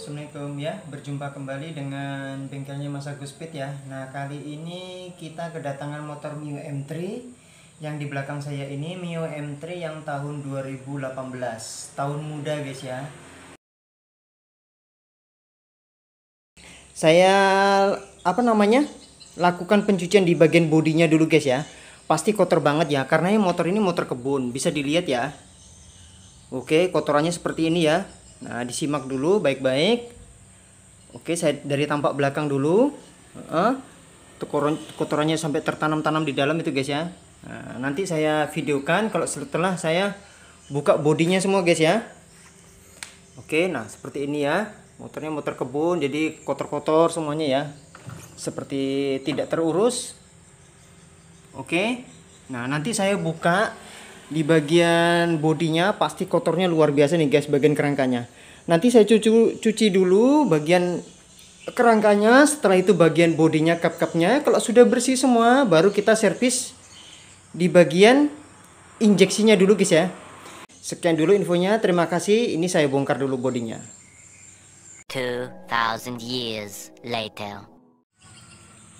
Assalamualaikum ya, berjumpa kembali dengan bengkelnya Mas Agus Speed ya. Nah, kali ini kita kedatangan motor Mio M3 yang di belakang saya ini Mio M3 yang tahun 2018. Tahun muda guys ya. Saya lakukan pencucian di bagian bodinya dulu guys ya. Pasti kotor banget ya, karena motor ini motor kebun, bisa dilihat ya. Oke, kotorannya seperti ini ya. Nah, disimak dulu baik-baik. Oke, saya dari tampak belakang dulu. Kotorannya sampai tertanam-tanam di dalam itu guys ya. Nah, nanti saya videokan kalau setelah saya buka bodinya semua guys ya. Oke, nah seperti ini ya. Motornya motor kebun, jadi kotor-kotor semuanya ya. Seperti tidak terurus. Oke. Nah, nanti saya buka di bagian bodinya, pasti kotornya luar biasa nih guys, bagian kerangkanya. Nanti saya cuci dulu bagian kerangkanya, setelah itu bagian bodinya, kap-kapnya. Kalau sudah bersih semua, baru kita servis di bagian injeksinya dulu guys ya. Sekian dulu infonya, terima kasih. Ini saya bongkar dulu bodinya. 2000 years later.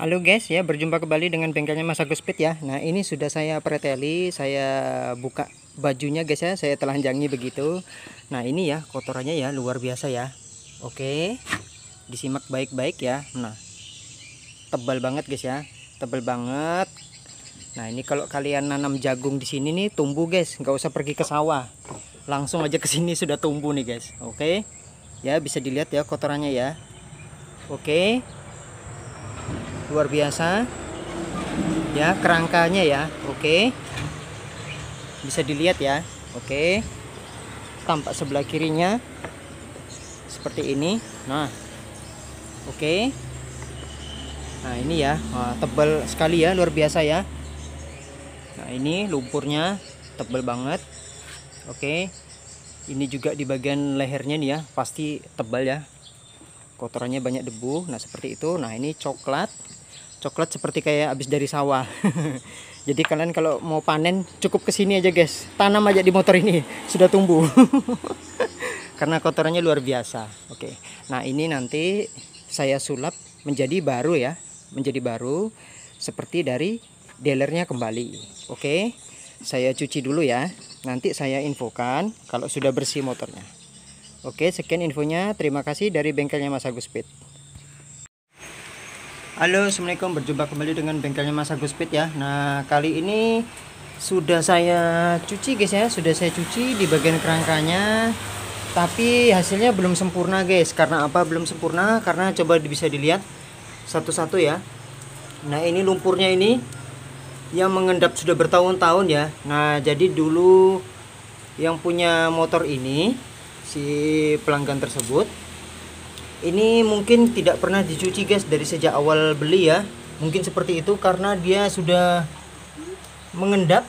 Halo guys ya, berjumpa kembali dengan bengkelnya Mas Agus Speed ya. Nah, ini sudah saya preteli, saya buka bajunya guys ya, saya telanjangi begitu. Nah, ini ya kotorannya ya luar biasa ya. Oke, disimak baik-baik ya. Nah, tebal banget guys ya, tebal banget. Nah, ini kalau kalian nanam jagung di sini nih tumbuh guys, nggak usah pergi ke sawah, langsung aja ke sini sudah tumbuh nih guys. Oke, ya bisa dilihat ya kotorannya ya. Oke. Luar biasa ya kerangkanya ya. Oke, bisa dilihat ya. Oke, tampak sebelah kirinya seperti ini. Nah, oke, nah ini ya, tebal sekali ya, luar biasa ya. Nah, ini lumpurnya tebal banget. Oke, ini juga di bagian lehernya nih ya, pasti tebal ya, kotorannya banyak debu. Nah, seperti itu. Nah, ini coklat seperti kayak habis dari sawah. Jadi kalian kalau mau panen cukup kesini aja guys, tanam aja di motor ini sudah tumbuh. Karena kotorannya luar biasa. Oke, nah ini nanti saya sulap menjadi baru ya, menjadi baru seperti dari dealernya kembali. Oke, saya cuci dulu ya, nanti saya infokan kalau sudah bersih motornya. Oke, sekian infonya, terima kasih dari bengkelnya Mas Agus Speed. Halo, assalamualaikum, berjumpa kembali dengan bengkelnya Mas Agus Speed ya. Nah, kali ini sudah saya cuci guys ya, sudah saya cuci di bagian kerangkanya, tapi hasilnya belum sempurna guys. Karena apa belum sempurna? Karena coba bisa dilihat satu-satu ya. Nah, ini lumpurnya ini yang mengendap sudah bertahun-tahun ya. Nah, jadi dulu yang punya motor ini, si pelanggan tersebut ini mungkin tidak pernah dicuci guys dari sejak awal beli ya. Mungkin seperti itu karena dia sudah mengendap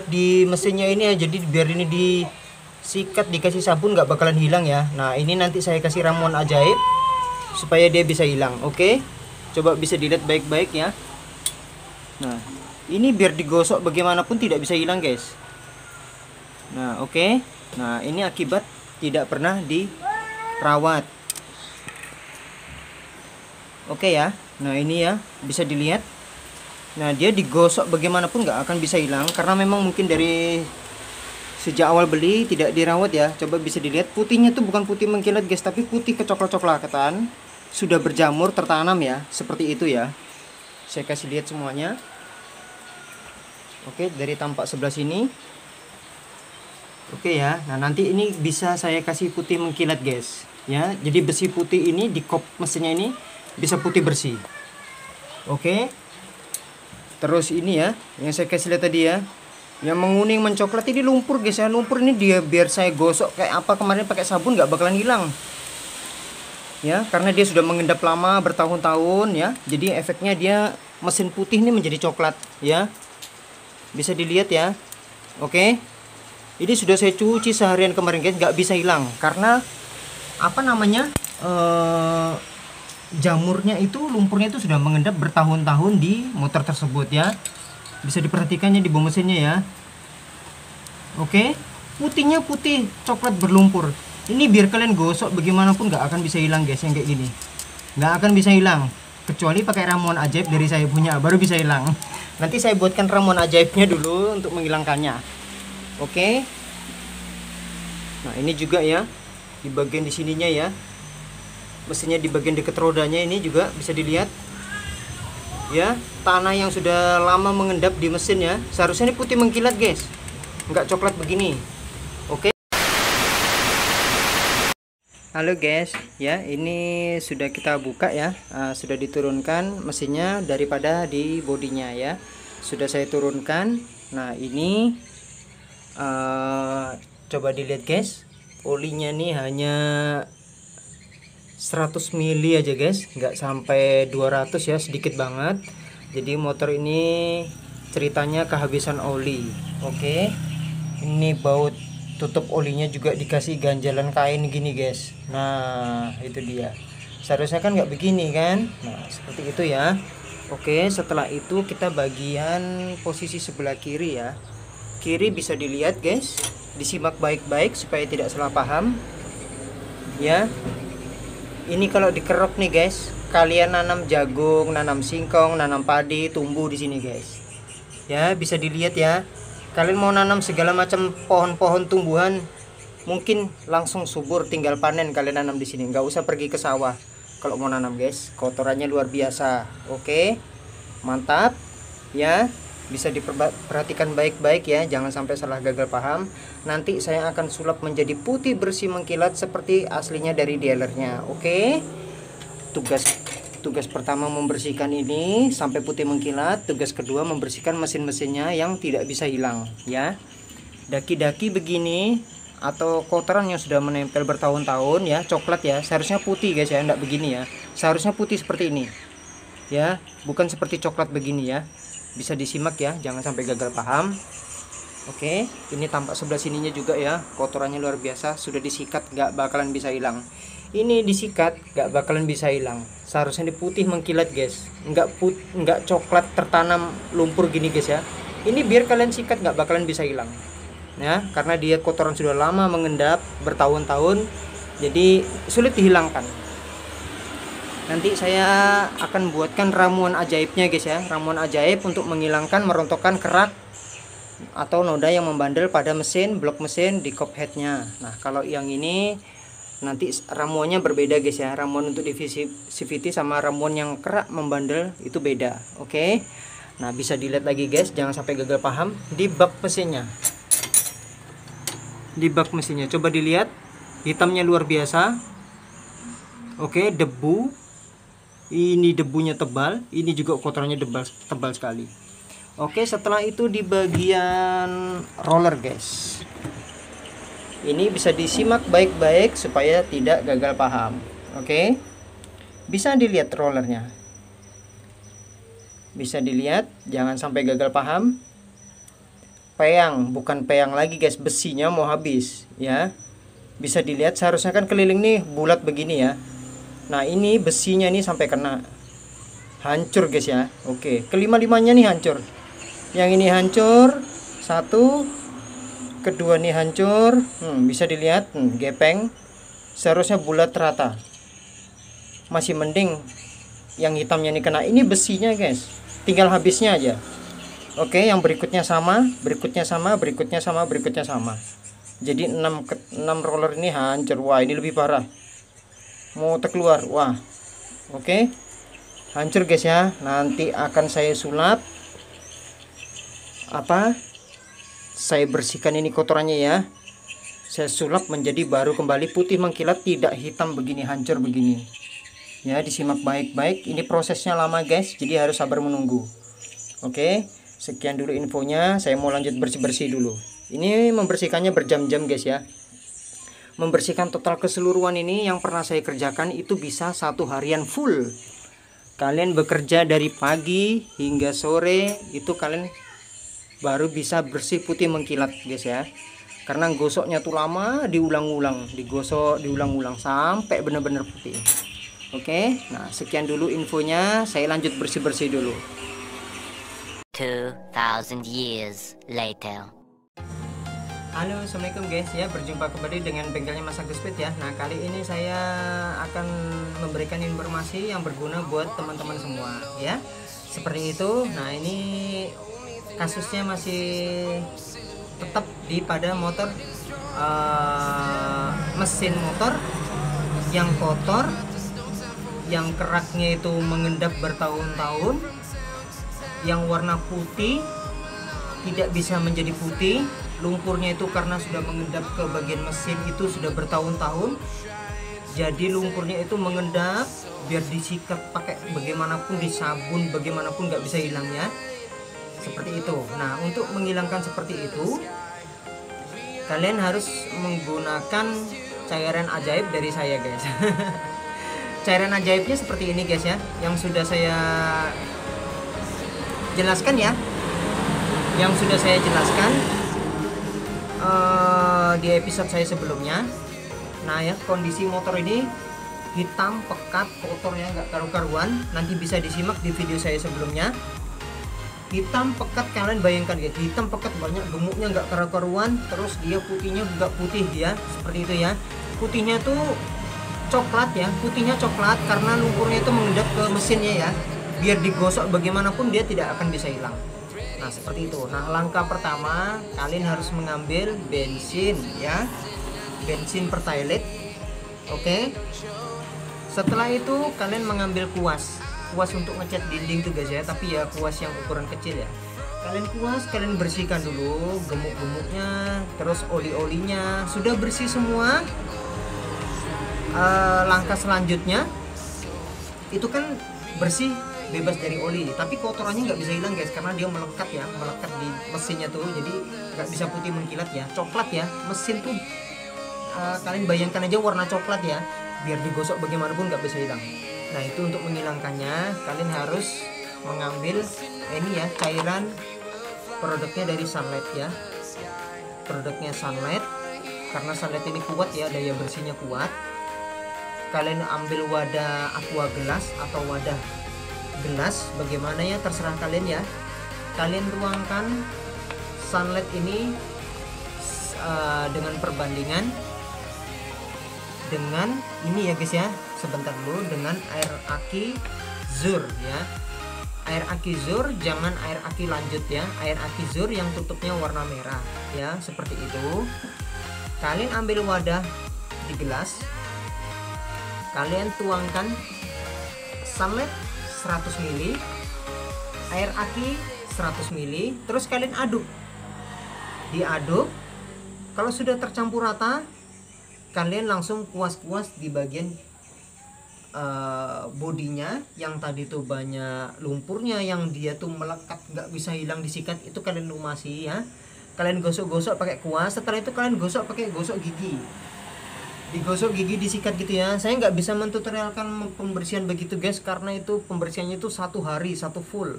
di mesinnya ini ya. Jadi biar ini disikat, dikasih sabun nggak bakalan hilang ya. Nah, ini nanti saya kasih ramuan ajaib supaya dia bisa hilang. Oke, coba bisa dilihat baik-baik ya. Nah, ini biar digosok bagaimanapun tidak bisa hilang guys. Nah, oke. Nah, ini akibat tidak pernah dirawat. Oke ya. Nah, ini ya bisa dilihat. Nah, dia digosok bagaimanapun nggak akan bisa hilang karena memang mungkin dari sejak awal beli tidak dirawat ya. Coba bisa dilihat putihnya tuh bukan putih mengkilat guys, tapi putih kecoklat-coklatan, sudah berjamur, tertanam ya, seperti itu ya. Saya kasih lihat semuanya. Oke, dari tampak sebelah sini. Oke ya. Nah, nanti ini bisa saya kasih putih mengkilat guys ya. Jadi besi putih ini di kop mesinnya ini bisa putih bersih. Oke, terus ini ya yang saya kasih lihat tadi ya, yang menguning mencoklat ini lumpur guys ya. Lumpur ini dia biar saya gosok kayak apa kemarin pakai sabun nggak bakalan hilang ya, karena dia sudah mengendap lama bertahun-tahun ya. Jadi efeknya dia mesin putih ini menjadi coklat ya, bisa dilihat ya. Oke, ini sudah saya cuci seharian kemarin guys, nggak bisa hilang karena jamurnya itu, lumpurnya itu sudah mengendap bertahun-tahun di motor tersebut ya. Bisa diperhatikannya di bawah mesinnya ya. Oke, putihnya putih coklat berlumpur. Ini biar kalian gosok bagaimanapun nggak akan bisa hilang guys, yang kayak gini. Nggak akan bisa hilang. Kecuali pakai ramuan ajaib dari saya punya, baru bisa hilang. Nanti saya buatkan ramuan ajaibnya dulu untuk menghilangkannya. Oke. Nah ini juga ya, di bagian di sininya ya. Mesinnya di bagian dekat rodanya ini juga bisa dilihat. Ya, tanah yang sudah lama mengendap di mesin ya. Seharusnya ini putih mengkilat guys, nggak coklat begini. Oke. Halo guys, ya ini sudah kita buka ya, sudah diturunkan mesinnya daripada di bodinya ya, sudah saya turunkan. Nah ini coba dilihat guys, olinya nih hanya 100 mili aja guys, nggak sampai 200 ya, sedikit banget. Jadi motor ini ceritanya kehabisan oli. Oke, ini baut tutup olinya juga dikasih ganjalan kain gini guys. Nah itu dia, seharusnya kan nggak begini kan. Nah seperti itu ya. Oke, setelah itu kita bagian posisi sebelah kiri ya. Kiri bisa dilihat guys, disimak baik-baik supaya tidak salah paham ya. Ini kalau dikerok nih guys, kalian nanam jagung, nanam singkong, nanam padi, tumbuh di sini guys ya, bisa dilihat ya. Kalian mau nanam segala macam pohon-pohon tumbuhan, mungkin langsung subur, tinggal panen kalian nanam di sini. Nggak usah pergi ke sawah kalau mau nanam guys. Kotorannya luar biasa. Oke, mantap ya. Bisa diperhatikan baik-baik ya, jangan sampai salah gagal paham. Nanti saya akan sulap menjadi putih bersih mengkilat seperti aslinya dari dealernya. Oke, Tugas pertama membersihkan ini sampai putih mengkilat. Tugas kedua membersihkan mesin-mesinnya yang tidak bisa hilang ya. Daki-daki begini atau kotoran yang sudah menempel bertahun-tahun ya, coklat ya, seharusnya putih guys ya, enggak begini ya. Seharusnya putih seperti ini ya, bukan seperti coklat begini ya. Bisa disimak ya, jangan sampai gagal paham. Oke, ini tampak sebelah sininya juga ya, kotorannya luar biasa, sudah disikat nggak bakalan bisa hilang. Ini disikat nggak bakalan bisa hilang. Seharusnya ini putih mengkilat guys, nggak coklat tertanam lumpur gini guys ya. Ini biar kalian sikat nggak bakalan bisa hilang ya, karena dia kotoran sudah lama mengendap bertahun-tahun, jadi sulit dihilangkan. Nanti saya akan buatkan ramuan ajaibnya guys ya, ramuan ajaib untuk menghilangkan merontokkan kerak atau noda yang membandel pada mesin, blok mesin di kop headnya. Nah kalau yang ini nanti ramuannya berbeda guys ya, ramuan untuk divisi CVT sama ramuan yang kerak membandel itu beda. Oke, nah bisa dilihat lagi guys, jangan sampai gagal paham. Di bak mesinnya, coba dilihat, hitamnya luar biasa. Oke, debu, ini debunya tebal, ini juga kotorannya tebal sekali. Oke, setelah itu di bagian roller guys, ini bisa disimak baik-baik supaya tidak gagal paham. Oke, bisa dilihat rollernya, bisa dilihat, jangan sampai gagal paham. Peyang, bukan peyang lagi guys, besinya mau habis ya. Bisa dilihat, seharusnya kan keliling nih bulat begini ya. Nah ini besinya nih sampai kena, hancur guys ya. Oke, kelima-limanya nih hancur. Yang ini hancur, satu, kedua nih hancur. Bisa dilihat, gepeng. Seharusnya bulat rata. Masih mending yang hitamnya ini kena. Ini besinya guys, tinggal habisnya aja. Oke, yang berikutnya sama, berikutnya sama, berikutnya sama, berikutnya sama. Jadi 6 roller ini hancur. Wah ini lebih parah, mau terkeluar. Wah oke, hancur guys ya. Nanti akan saya sulap, saya bersihkan ini kotorannya ya, saya sulap menjadi baru kembali putih mengkilat, tidak hitam begini, hancur begini ya. Disimak baik-baik, ini prosesnya lama guys, jadi harus sabar menunggu. Oke, sekian dulu infonya, saya mau lanjut bersih-bersih dulu. Ini membersihkannya berjam-jam guys ya. Membersihkan total keseluruhan ini yang pernah saya kerjakan itu bisa 1 harian full. Kalian bekerja dari pagi hingga sore, itu kalian baru bisa bersih putih mengkilat guys ya. Karena gosoknya tuh lama, diulang-ulang, digosok diulang-ulang sampai benar-benar putih. Oke, nah sekian dulu infonya, saya lanjut bersih-bersih dulu. 2,000 years later. Halo, assalamualaikum guys ya, berjumpa kembali dengan bengkelnya Mas Agus Speed ya. Nah, kali ini saya akan memberikan informasi yang berguna buat teman-teman semua ya. Seperti itu. Nah, ini kasusnya masih tetap pada motor, mesin motor yang kotor, yang keraknya itu mengendap bertahun-tahun, yang warna putih tidak bisa menjadi putih. Lumpurnya itu karena sudah mengendap ke bagian mesin itu sudah bertahun-tahun, jadi lumpurnya itu mengendap, biar disikat pakai bagaimanapun, disabun bagaimanapun nggak bisa hilangnya, seperti itu. Nah, untuk menghilangkan seperti itu kalian harus menggunakan cairan ajaib dari saya guys. Cairan ajaibnya seperti ini guys ya, yang sudah saya jelaskan ya, yang sudah saya jelaskan di episode saya sebelumnya. Nah ya, kondisi motor ini hitam, pekat, kotornya nggak karu-karuan. Nanti bisa disimak di video saya sebelumnya. Hitam pekat, kalian bayangkan ya, hitam pekat, banyak gemuknya nggak karu-karuan. Terus dia putihnya nggak putih ya, seperti itu ya. Putihnya tuh coklat ya, putihnya coklat karena lumpurnya itu mengendap ke mesinnya ya. Biar digosok bagaimanapun dia tidak akan bisa hilang. Nah, seperti itu. Nah, langkah pertama kalian harus mengambil bensin ya, bensin pertalite. Oke. Setelah itu kalian mengambil kuas untuk ngecat dinding tuh guys ya, tapi ya kuas yang ukuran kecil ya. Kalian kuas, kalian bersihkan dulu gemuk-gemuknya, terus oli-olinya sudah bersih semua. Langkah selanjutnya itu kan bersih, bebas dari oli, tapi kotorannya nggak bisa hilang guys, karena dia melekat ya, melekat di mesinnya tuh, jadi nggak bisa putih mengkilat ya, coklat ya mesin tuh. Kalian bayangkan aja warna coklat ya, biar digosok bagaimanapun nggak bisa hilang. Nah, itu untuk menghilangkannya kalian harus mengambil ini ya, cairan produknya dari Sunlight ya, produknya Sunlight, karena Sunlight ini kuat ya, daya bersihnya kuat. Kalian ambil wadah aqua gelas atau wadah gelas, bagaimana ya, terserah kalian ya. Kalian tuangkan Sunlight ini dengan perbandingan dengan ini ya guys ya, sebentar dulu, dengan air aki zur ya, air aki zur, jangan air aki lanjut ya, air aki zur yang tutupnya warna merah ya, seperti itu. Kalian ambil wadah di gelas, kalian tuangkan Sunlight 100 ml, air aki 100 ml, terus kalian aduk. Diaduk, kalau sudah tercampur rata, kalian langsung kuas-kuas di bagian bodinya yang tadi tuh banyak lumpurnya, yang dia tuh melekat nggak bisa hilang disikat, itu kalian lumasi ya. Kalian gosok-gosok pakai kuas, setelah itu kalian gosok pakai gosok gigi, digosok gigi, disikat gitu ya. Saya nggak bisa mentutorialkan pembersihan begitu guys, karena itu pembersihannya itu satu hari, satu full,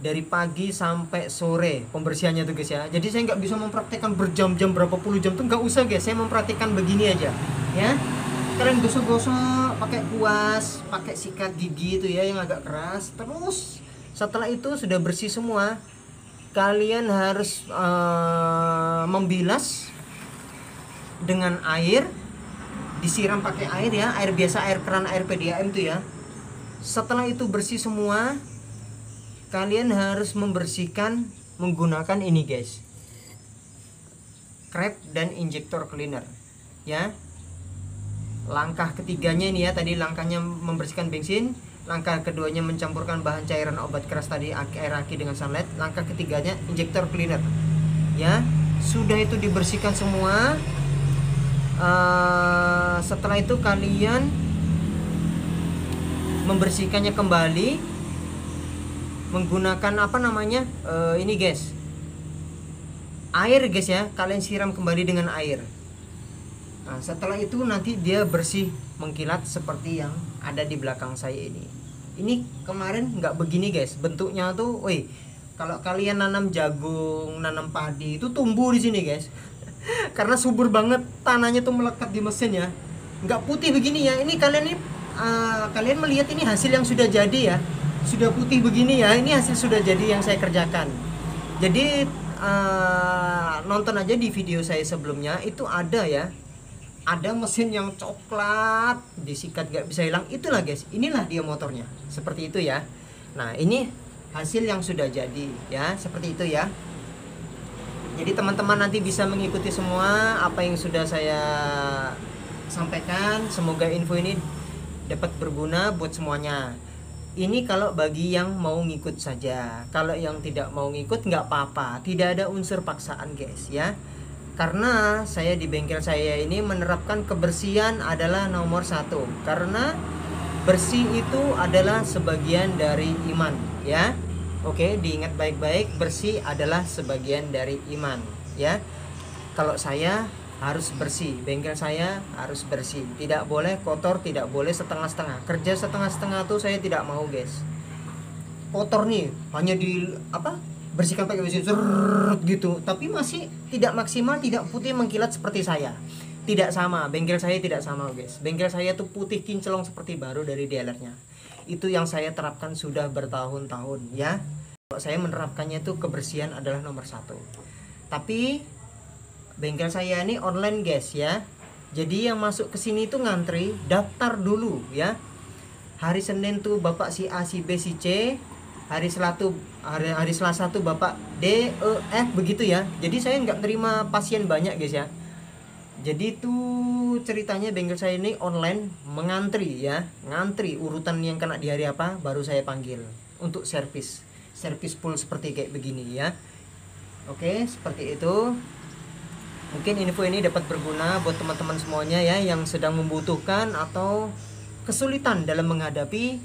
dari pagi sampai sore pembersihannya tuh guys ya. Jadi saya nggak bisa mempraktekkan berjam-jam, berapa puluh jam tuh nggak usah guys, saya mempraktekkan begini aja ya. Kalian gosok-gosok pakai kuas, pakai sikat gigi itu ya, yang agak keras. Terus setelah itu sudah bersih semua, kalian harus membilas dengan air, disiram pakai air ya, air biasa, air keran, air PDAM tuh ya. Setelah itu bersih semua, kalian harus membersihkan menggunakan ini guys, crab dan injektor cleaner ya. Langkah ketiganya ini ya, tadi langkahnya membersihkan bensin, langkah keduanya mencampurkan bahan cairan obat keras tadi, air aki dengan Sunlight, langkah ketiganya injektor cleaner ya. Sudah itu dibersihkan semua. Setelah itu kalian membersihkannya kembali menggunakan apa namanya, ini guys, air guys ya, kalian siram kembali dengan air. Nah, setelah itu nanti dia bersih mengkilat seperti yang ada di belakang saya ini. Ini kemarin nggak begini guys, bentuknya tuh, woi, kalau kalian nanam jagung, nanam padi itu tumbuh di sini guys. Karena subur banget, tanahnya tuh melekat di mesin ya, nggak putih begini ya. Ini kalian melihat ini hasil yang sudah jadi ya, sudah putih begini ya, ini hasil sudah jadi yang saya kerjakan. Jadi nonton aja di video saya sebelumnya, itu ada ya, ada mesin yang coklat disikat gak bisa hilang, itulah guys, inilah dia motornya, seperti itu ya. Nah ini hasil yang sudah jadi ya, seperti itu ya. Jadi teman-teman nanti bisa mengikuti semua apa yang sudah saya sampaikan. Semoga info ini dapat berguna buat semuanya. Ini kalau bagi yang mau ngikut saja. Kalau yang tidak mau ngikut nggak apa-apa, tidak ada unsur paksaan guys ya. Karena saya di bengkel saya ini menerapkan kebersihan adalah nomor satu. Karena bersih itu adalah sebagian dari iman ya. Oke, diingat baik-baik, bersih adalah sebagian dari iman ya. Kalau saya harus bersih, bengkel saya harus bersih, tidak boleh kotor, tidak boleh setengah-setengah. Kerja setengah-setengah tuh saya tidak mau guys. Kotor nih, hanya di bersihkan pakai mesin gitu, tapi masih tidak maksimal, tidak putih mengkilat seperti saya. Tidak sama, bengkel saya tidak sama guys. Bengkel saya tuh putih kinclong seperti baru dari dealernya. Itu yang saya terapkan sudah bertahun-tahun ya. Kalau saya menerapkannya itu kebersihan adalah nomor satu. Tapi bengkel saya ini online guys ya. Jadi yang masuk ke sini itu ngantri, daftar dulu ya. Hari Senin tuh Bapak si A, si B, si C. Hari Selasa tuh Bapak D, E, F begitu ya. Jadi saya nggak terima pasien banyak guys ya. Jadi tuh ceritanya bengkel saya ini online mengantri ya, ngantri urutan yang kena di hari apa baru saya panggil untuk servis full seperti kayak begini ya. Oke, seperti itu. Mungkin info ini dapat berguna buat teman-teman semuanya ya yang sedang membutuhkan atau kesulitan dalam menghadapi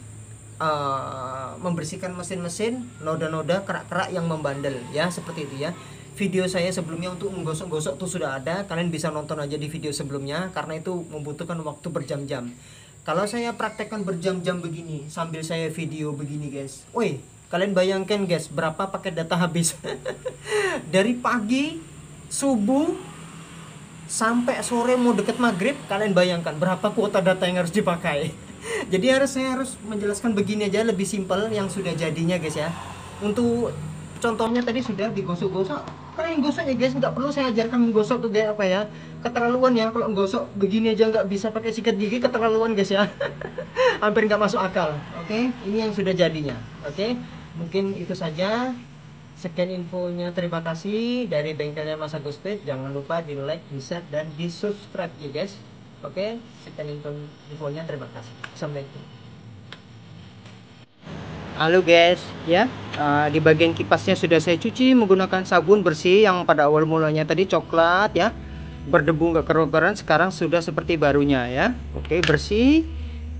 membersihkan mesin-mesin, noda-noda, kerak-kerak yang membandel ya, seperti itu ya. Video saya sebelumnya untuk menggosok-gosok tuh sudah ada, kalian bisa nonton aja di video sebelumnya karena itu membutuhkan waktu berjam-jam. Kalau saya praktekkan berjam-jam begini sambil saya video begini guys, woi kalian bayangkan guys berapa paket data habis. Dari pagi subuh sampai sore mau deket maghrib, kalian bayangkan berapa kuota data yang harus dipakai. Jadi saya harus menjelaskan begini aja, lebih simpel yang sudah jadinya guys ya. Untuk contohnya tadi sudah digosok-gosok. Kalian gosok ya guys, nggak perlu saya ajarkan menggosok tuh kayak apa ya. Keterlaluan ya, kalau gosok begini aja nggak bisa pakai sikat gigi, keterlaluan guys ya. Hampir nggak masuk akal. Oke, ini yang sudah jadinya. Oke, mungkin itu saja. Sekian infonya, terima kasih dari bengkelnya Mas Agus Speed. Jangan lupa di like, di share, dan di subscribe ya guys. Oke, sekian infonya, terima kasih. Assalamualaikum. Halo guys ya, di bagian kipasnya sudah saya cuci menggunakan sabun bersih yang pada awal mulanya tadi coklat ya, berdebu nggak keruh-keruhan, sekarang sudah seperti barunya ya. Oke, bersih.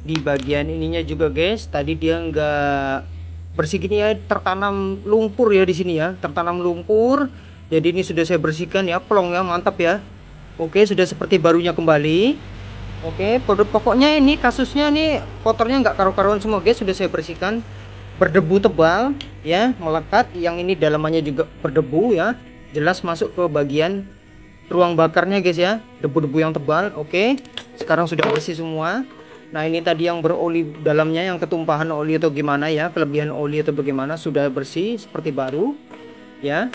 Di bagian ininya juga guys, tadi dia nggak bersih gini ya, tertanam lumpur ya di sini ya, tertanam lumpur. Jadi ini sudah saya bersihkan ya, plong ya, mantap ya. Oke, sudah seperti barunya kembali. Oke, pokoknya ini kasusnya nih kotornya nggak karu-karuan semua guys, sudah saya bersihkan. Berdebu tebal ya, melekat. Yang ini dalamannya juga berdebu ya, jelas masuk ke bagian ruang bakarnya guys ya, debu-debu yang tebal. Oke, sekarang sudah bersih semua. Nah ini tadi yang beroli dalamnya, yang ketumpahan oli atau gimana ya, kelebihan oli atau bagaimana, sudah bersih seperti baru ya.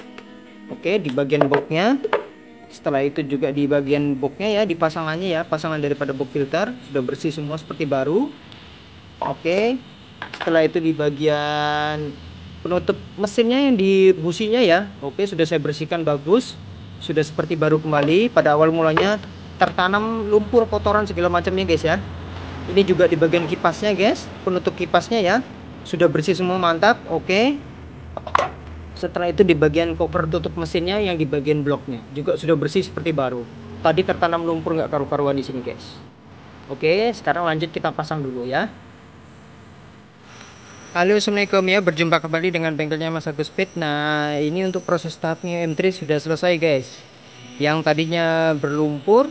Oke, di bagian boxnya, setelah itu juga di bagian boxnya ya, di pasangannya ya, pasangan daripada box filter sudah bersih semua seperti baru. Oke, setelah itu di bagian penutup mesinnya yang di businya ya, oke sudah saya bersihkan bagus, sudah seperti baru kembali. Pada awal mulanya tertanam lumpur, kotoran segala macamnya guys ya. Ini juga di bagian kipasnya guys, penutup kipasnya ya, sudah bersih semua, mantap. Oke, setelah itu di bagian cover tutup mesinnya yang di bagian bloknya juga sudah bersih seperti baru. Tadi tertanam lumpur nggak karu-karuan di sini guys. Oke, sekarang lanjut kita pasang dulu ya. Halo, assalamualaikum ya, berjumpa kembali dengan bengkelnya Mas Agus Speed. Nah ini untuk proses tahapnya M3 sudah selesai guys. Yang tadinya berlumpur,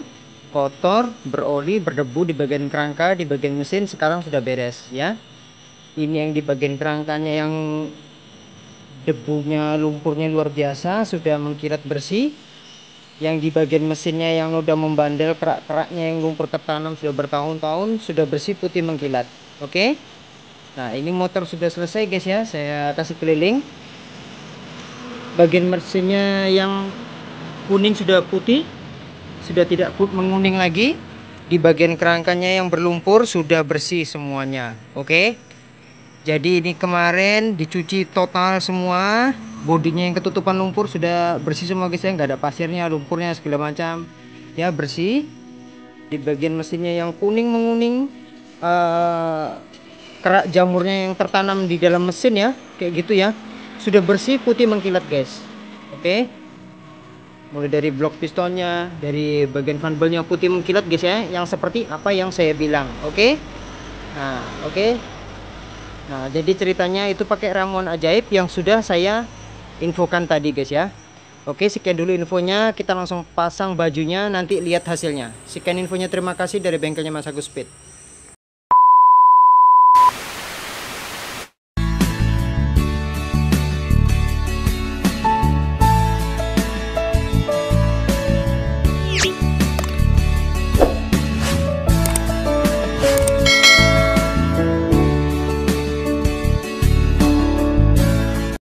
kotor, beroli, berdebu di bagian kerangka, di bagian mesin, sekarang sudah beres ya. Ini yang di bagian kerangkanya yang debunya, lumpurnya luar biasa, sudah mengkilat bersih. Yang di bagian mesinnya yang udah membandel, kerak-keraknya yang lumpur tertanam sudah bertahun-tahun, sudah bersih, putih, mengkilat. Oke. Nah ini motor sudah selesai guys ya, saya kasih keliling. bagian mesinnya yang kuning sudah putih, sudah tidak menguning lagi. Di bagian kerangkanya yang berlumpur sudah bersih semuanya. Oke. Jadi ini kemarin dicuci total semua, bodinya yang ketutupan lumpur sudah bersih semua guys ya, nggak ada pasirnya, lumpurnya segala macam ya, bersih. Di bagian mesinnya yang kuning menguning, kerak jamurnya yang tertanam di dalam mesin ya, kayak gitu ya, sudah bersih putih mengkilat guys. Oke. Mulai dari blok pistonnya, dari bagian fan belnya putih mengkilat guys ya, yang seperti apa yang saya bilang. Oke. Nah, oke. Nah, jadi ceritanya itu pakai ramuan ajaib yang sudah saya infokan tadi guys ya. Oke, sekian dulu infonya, kita langsung pasang bajunya, nanti lihat hasilnya. Sekian infonya, terima kasih dari bengkelnya Mas Agus Speed.